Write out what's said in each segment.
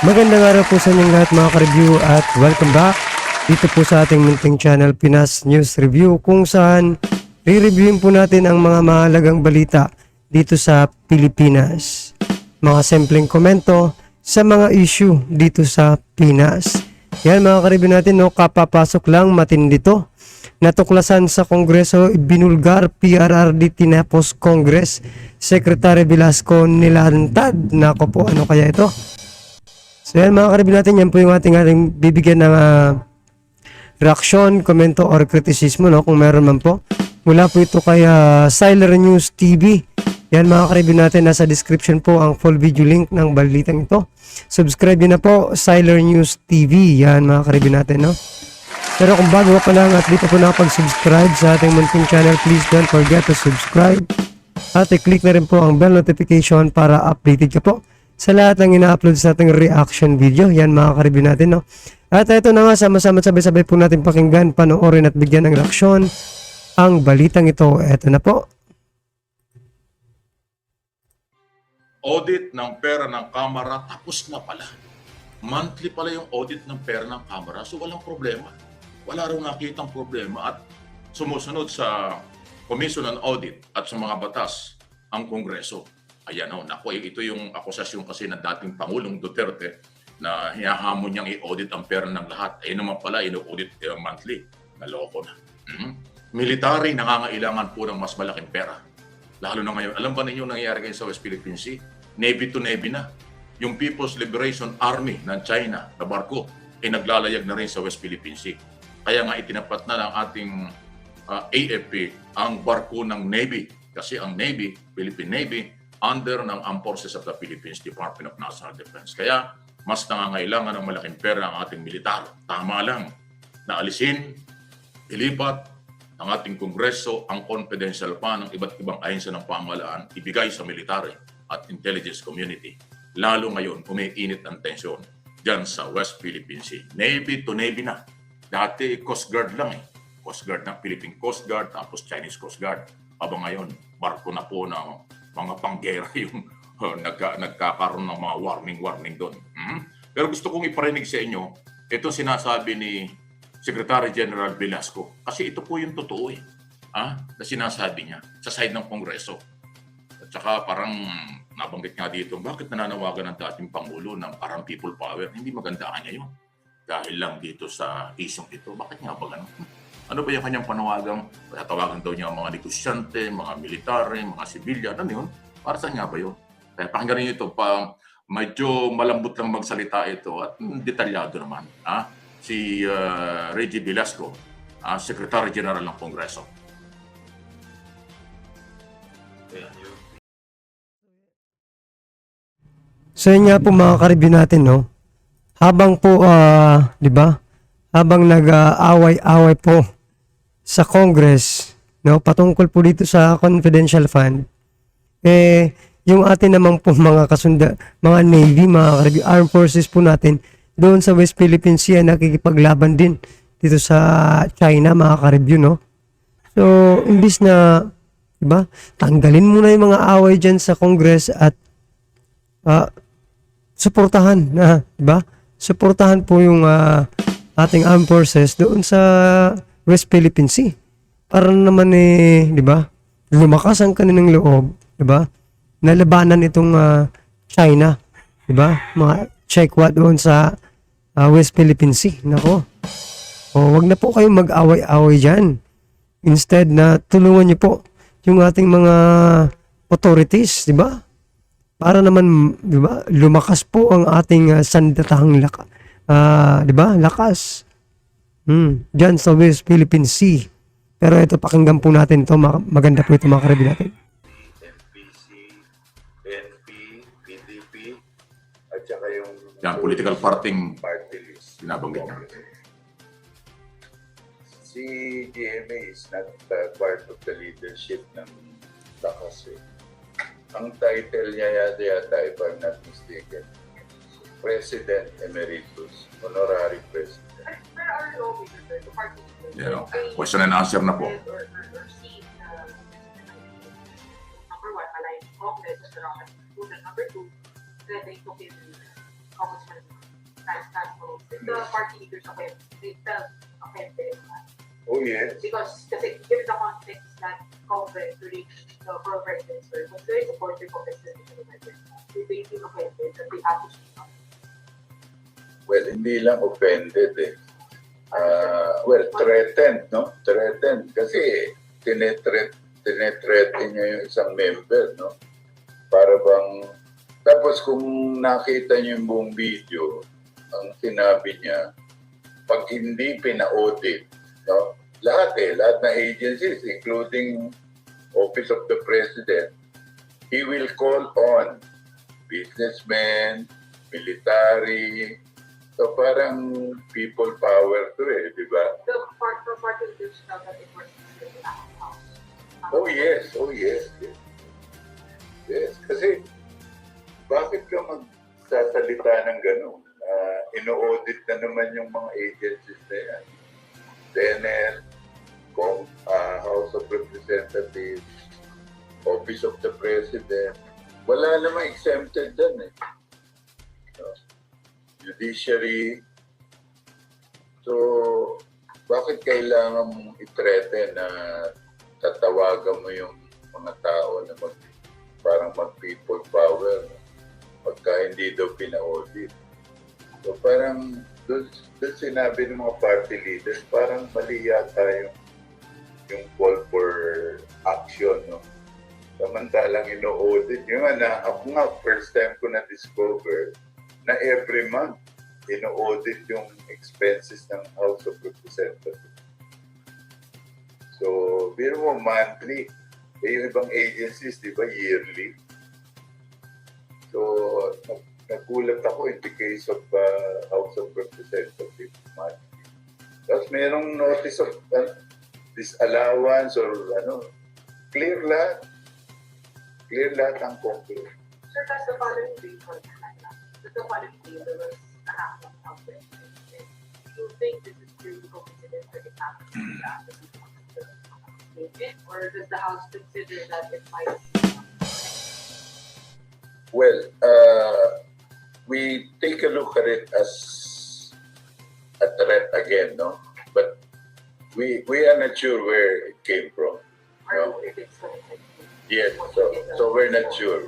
Magandang araw po sa inyong lahat mga ka-review at welcome back dito po sa ating munting channel Pinas News Review, kung saan re-reviewin po natin ang mga mahalagang balita dito sa Pilipinas. Mga simpleng komento sa mga issue dito sa Pinas. Yan mga ka-review natin, no, kapapasok lang matindi to. Natuklasan sa Kongreso, binulgar, PRRD tinapos Congress, Secretary Velasco nilantad. Nako po, ano kaya ito? So yan mga ka-review natin, yan po yung ating bibigyan ng reaksyon, komento or kritisismo, no, kung meron man po. Mula po ito kay Siler News TV. Yan mga ka-review natin, nasa description po ang full video link ng balitang ito. Subscribe nyo na po, Siler News TV. Yan mga ka-review natin, no. Pero kung bago pa lang at di pa po nakapag-subscribe sa ating munting channel, please don't forget to subscribe. At i-click na rin po ang bell notification para updated ka po sa lahat ng ina-upload sa ating reaction video. Yan mga ka-review natin, no. At ito na nga, sama-sama sabay-sabay po natin pakinggan, panoorin at bigyan ng reaksyon ang balitang ito. Ito na po. Audit ng pera ng Kamara, tapos na pala. Monthly pala yung audit ng pera ng Kamara, so walang problema. Wala raw nakitang problema at sumusunod sa Commission on Audit at sa mga batas ang Kongreso. Ayan o, naku, ito yung akusasyon kasi ng dating Pangulong Duterte na hinahamon niyang i-audit ang pera ng lahat. Ayun naman pala, ino-audit monthly. Naloko na. Military, nangangailangan po ng mas malaking pera. Lalo na ngayon. Alam ba ninyo nangyayari ngayon sa West Philippine Sea? Navy to Navy na. Yung People's Liberation Army ng China na barko ay naglalayag na rin sa West Philippine Sea. Kaya nga itinapat na ng ating AFP ang barko ng Navy. Kasi ang Navy, Philippine Navy, under ng Armed Forces of the Philippines, Department of National Defense. Kaya mas nangangailangan ng malaking pera ang ating militar. Tama lang na alisin, ilipat ng ating Kongreso ang confidential pa ng iba't ibang ahensya ng pamahalaan ibigay sa military at intelligence community. Lalo ngayon, umiinit ang tensyon dyan sa West Philippine Sea. Navy to Navy na. Dati Coast Guard lang eh. Coast Guard ng Philippine Coast Guard, tapos Chinese Coast Guard. Aba ngayon, barko na po ng mga panggera yung nagkakaroon ng mga warning doon. Pero gusto kong iparinig sa inyo, ito sinasabi ni Secretary General Velasco. Kasi ito po yung totoo eh. Na sinasabi niya sa side ng Kongreso. At saka parang nabanggit nga dito, bakit nananawagan ng dating Pangulo ng parang people power? Hindi maganda kanya yun. Dahil lang dito sa isyong ito. Bakit nga ba ganun? Ano ba yung kanyang panawagang? Tawagan daw niya ang mga negosyante, mga military, mga sibilyan. Ano yun? Para saan nga ba yun? Kaya pakinggan niyo ito. Medyo malambot lang magsalita ito at detalyado naman. Si Reggie Velasco, Secretary General ng Kongreso. So yun nga po mga ka-review natin, no. Habang po, di ba? Habang nag-away-away po sa Congress, no, patungkol po dito sa confidential fund, yung atin naman po mga mga Navy, mga ka-review, armed forces po natin, doon sa West Philippine Sea, nakikipaglaban din dito sa China, mga ka-review, no. So, imbis na, di ba, tanggalin muna yung mga away dyan sa Congress at suportahan na, di ba? Suportahan po yung ating armed forces doon sa West Philippine Sea. Para naman di ba? Lumakas ang kanilang loob, di ba? Nalabanan itong China, di ba? Mga Chekwa doon sa West Philippine Sea. Nako. Wag na po kayong mag-away-away diyan. Instead na tulungan niyo po yung ating mga authorities, di ba? Para naman, di ba, lumakas po ang ating sandatahang di ba, lakas. Diyan sa West Philippine Sea. Pero ito, pakinggan po natin ito. Maganda po ito mga ka-review natin. NPC, NP, PDP, at saka yung Political parting party list. binabanggit niya. Si GMA is not part of the leadership ng lakas eh. Ang title niya yata, if I'm not mistaken, President Emeritus, Honorary President. Question and answer na po. Number one, malayang Congress, number two, pwede ito Congressman Santos, the party leaders offended, they felt offended. Oh yes. Because given the context that Congress during the pro-president's term was very supportive of the presidential measures, they feel offended that they have to speak up. Well, hindi lang offended eh. Well, threatened, no? Threatened. Kasi tinetreaten niya yung isang member, no? Para bang... Tapos kung nakita niyo yung buong video, ang sinabi niya, pag hindi pina-audit, no? Lahat na agencies, including Office of the President, he will call on businessmen, military, so parang people power to di ba? The party leaders felt that it was in the house. Oh yes. Yes, kasi bakit ka magsasalita ng gano'n? Ino-audit na naman yung mga agencies na yan. Senate, House of Representatives, Office of the President. Wala namang exempted dyan No? Judiciary. So, bakit kailangan mong i-threaten na tatawagan mo yung mga tao na parang mag-people power pagka hindi daw pina-audit? So, parang doon sinabi ng mga party leaders, parang mali yata yung call for action, no? Samantalang ino-audit. Ako nga, first time ko na-discover na every month, ino-audit yung expenses ng House of Representatives. So, biro mo monthly, yung ibang agencies, di ba, yearly. So, nagulat ako in the case of House of Representatives monthly. Tapos merong notice of disallowance or clear lahat. Clear lahat ang Congress. Sir, that's the following day for the following day there was a happening out there. Do you think this is really coincidence that it happened or does the House consider that it might Well, we take a look at it as a threat again, no? But we are not sure where it came from. or if it's connected? Yes, so we're not sure.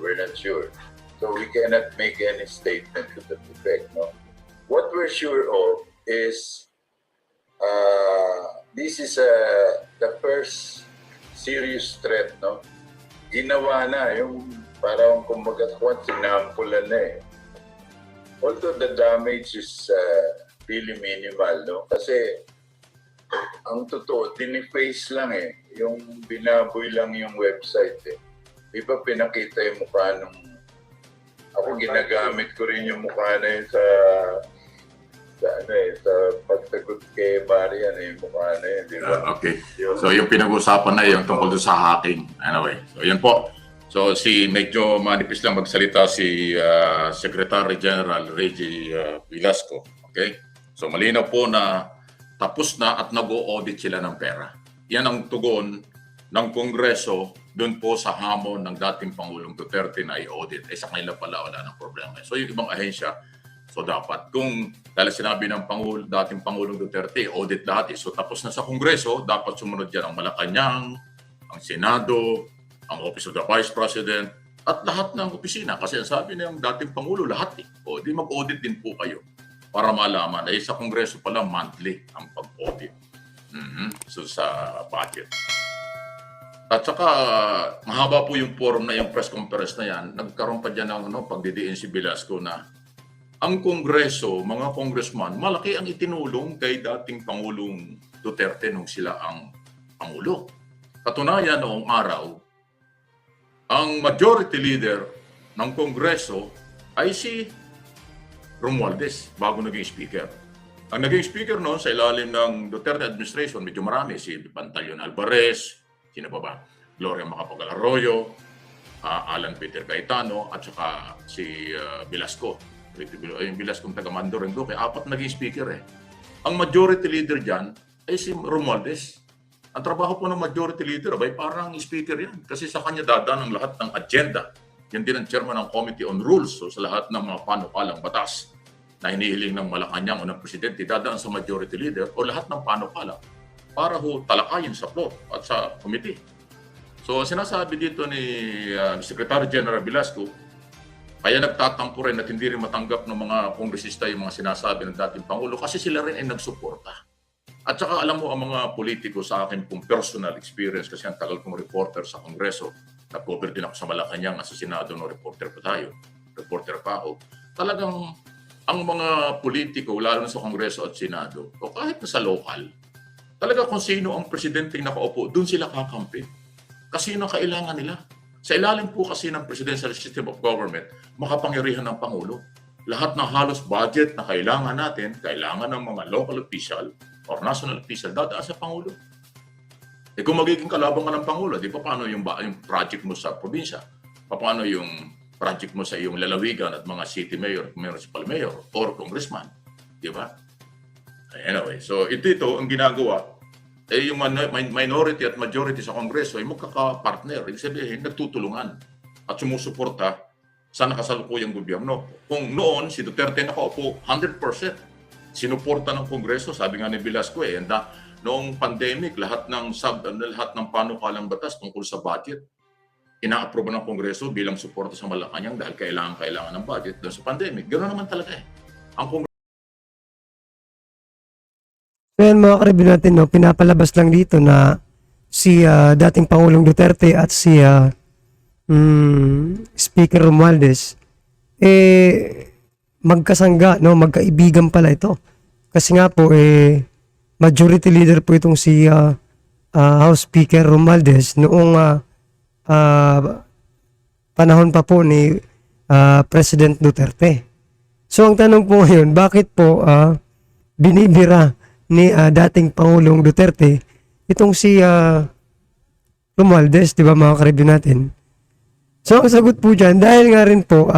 So we cannot make any statement to that effect, no? What we're sure of is this is the first serious threat, no? Ginawa na yung parang kumbaga sinampulan na Although the damage is really minimal, no? Kasi ang totoo, diniface lang yung binaboy lang yung website Di ba pinakita yung mukha nung... Ako ginagamit ko rin yung mukha na yun sa pagsagot kay Marian yung mukha na yun, di ba? Okay. So yung pinag-usapan na yung tungkol sa hacking. Anyway, so yun po. So medyo manipis lang magsalita si Secretary General Reggie Velasco. Okay? So malinaw po na tapos na at nag-o-audit sila ng pera. Yan ang tugon ng Kongreso doon po sa hamon ng dating Pangulong Duterte na i-audit. Sa kanila pala wala ng problema. So yung ibang ahensya, so dapat kung dahil sinabi ng dating Pangulong Duterte, audit lahat. So tapos na sa Kongreso, dapat sumunod yan ang Malacanang, ang Senado, ang Office of the Vice President, at lahat ng opisina. Kasi ang sabi ng dating Pangulo, lahat O di mag-audit din po kayo para malaman. Sa Kongreso pala, monthly ang pag-audit. So sa budget. At saka, mahaba po yung forum na yung press conference na yan. Nagkaroon pa dyan ng pagdidiin si Velasco na ang Kongreso, mga congressman, malaki ang itinulong kay dating Pangulong Duterte nung sila ang Pangulo. Katunayan noong araw, ang majority leader ng Kongreso ay si Romualdez bago naging speaker. Ang naging speaker noon sa ilalim ng Duterte administration, medyo marami. Si Pantaleon Alvarez, sino pa ba? Gloria Macapagal Arroyo, Alan Peter Cayetano, at saka si Velasco. Yung Velasco taga Mandarinduque, 4 naging speaker Ang majority leader dyan ay si Romualdez. Ang trabaho po ng majority leader ay parang speaker yan. Kasi sa kanya dadaan ang lahat ng agenda. Yan din ang chairman ng Committee on Rules. So sa lahat ng mga panukalang batas na hinihiling ng Malacanang o ng Presidente dadaan sa Majority Leader o lahat ng panukala para talakayin sa floor at sa committee. So sinasabi dito ni Secretary General Velasco, kaya nagtatampo rin at hindi rin matanggap ng mga kongresista yung mga sinasabi ng dating Pangulo kasi sila rin ay nagsuporta. At saka alam mo ang mga politiko sa akin kung personal experience kasi ang tagal kong reporter sa Kongreso, nag-cover din ako sa Malacanang at sa Senado, no, reporter pa ako. Talagang ang mga politiko, lalo na sa Kongreso at Senado, o kahit na sa local, talaga kung sino ang presidente nakaupo, doon sila kakampi. Kasi yun ang kailangan nila. Sa ilalim po kasi ng Presidential System of Government, makapangyarihan ng Pangulo. Lahat ng halos budget na kailangan natin, kailangan ng mga local official or national official, dadaan sa Pangulo. Eh kung magiging kalaban ka ng Pangulo, di pa paano yung project mo sa probinsya? Paano yung project mo sa iyong lalawigan at mga city mayor, municipal mayor, or congressman? Di ba? Anyway, so ito ang ginagawa. Eh yung minority at majority sa Kongreso ay magkaka-partner. Ibig sabihin, nagtutulungan at sumusuporta sa nakasalukuyang gobyerno. Kung noon, si Duterte nakaupo 100%. Sinuporta ng Kongreso, sabi nga ni Velasco noong pandemic, lahat ng panukalang batas tungkol sa budget, ina-approve ng Kongreso bilang suporta sa Malacanang dahil kailangan ng budget doon sa pandemic. Ganoon naman talaga ang Kongreso. So yan mga karibyo natin, no, pinapalabas lang dito na si dating Pangulong Duterte at si Speaker Romualdez magkasangga, no, magkaibigan pala ito. Kasi nga po majority leader po itong si House Speaker Romualdez noong panahon pa po ni President Duterte. So ang tanong po ngayon, bakit po binibira ni dating Pangulong Duterte itong si Romualdez, di ba mga karibyo natin? So ang sagot po dyan, dahil nga rin po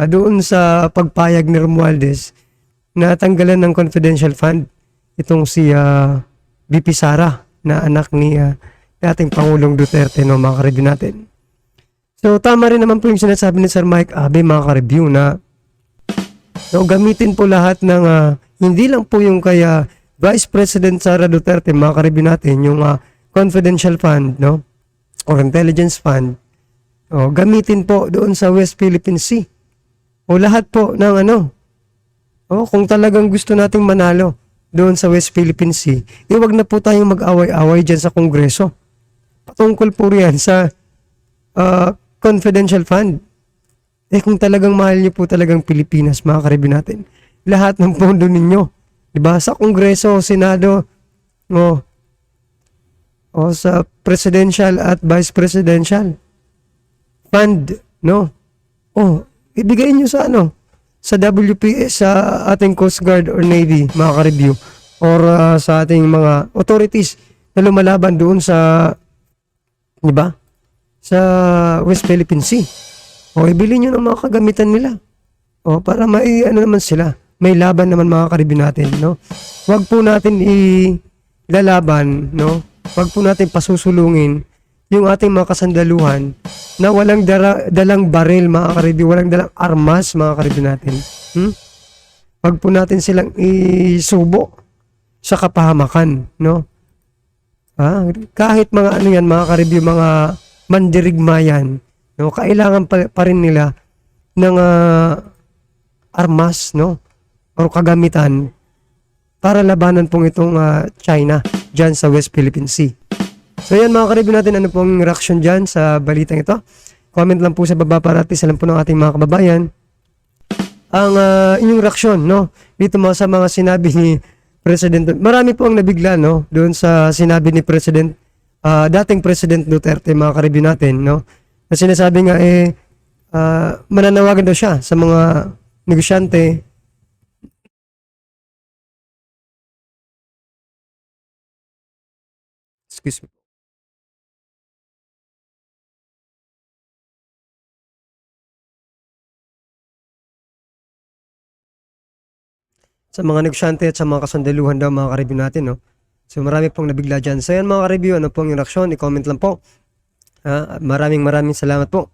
doon sa pagpayag ni Romualdez na tanggalan ng confidential fund itong si VP Sara na anak ni dating Pangulong Duterte, no, mga karibyo natin. So tama rin naman po yung sinasabi ni Sir Mike Abe, mga karibyo, na no, gamitin po lahat ng hindi lang po yung kaya Vice President Sara Duterte, mga karibyo natin, yung confidential fund, no, or intelligence fund, gamitin po doon sa West Philippine Sea. O lahat po ng kung talagang gusto nating manalo doon sa West Philippine Sea, wag na po tayong mag-away-away dyan sa Kongreso. Patungkol po riyan sa confidential fund. Kung talagang mahal niyo po talagang Pilipinas, mga karibyo natin, lahat ng pondo ninyo, diba, sa Kongreso, Senado, sa Presidential at Vice Presidential fund, no? Ibigay nyo sa sa WPS, sa ating Coast Guard or Navy, mga ka-review, or sa ating mga authorities na lumalaban doon sa, di ba, sa West Philippine Sea. Ibili nyo ng mga kagamitan nila. Para may naman sila. May laban naman, mga ka-review natin, no? Huwag po natin ilalaban, no? Huwag po natin pasusulungin yung ating mga kasandaluhan na walang dalang baril, mga ka-review, walang dalang armas, mga ka-review natin. Huwag po natin silang isubo sa kapahamakan, no? Kahit mga yan, mga ka-review, mga mandirigma yan, no? Kailangan pa rin nila ng armas, no? O kagamitan para labanan pong itong China dyan sa West Philippine Sea. So yan, mga ka-review natin, ano pong reaction dyan sa balitang ito? Comment lang po sa baba para at least alam po ng ating mga kababayan ang inyong reaksyon, no? Dito mga sa mga sinabi ni President. Marami po ang nabigla, no? Doon sa sinabi ni dating President Duterte, mga ka-review natin, no? Na sinasabi nga mananawagan daw siya sa mga negosyante sa mga negosyante at sa mga kasandaluhan daw, mga ka-review natin, no? So marami pong nabigla dyan. So yan, mga ka-review, ano pong yung reaksyon? I-comment lang po. Maraming salamat po.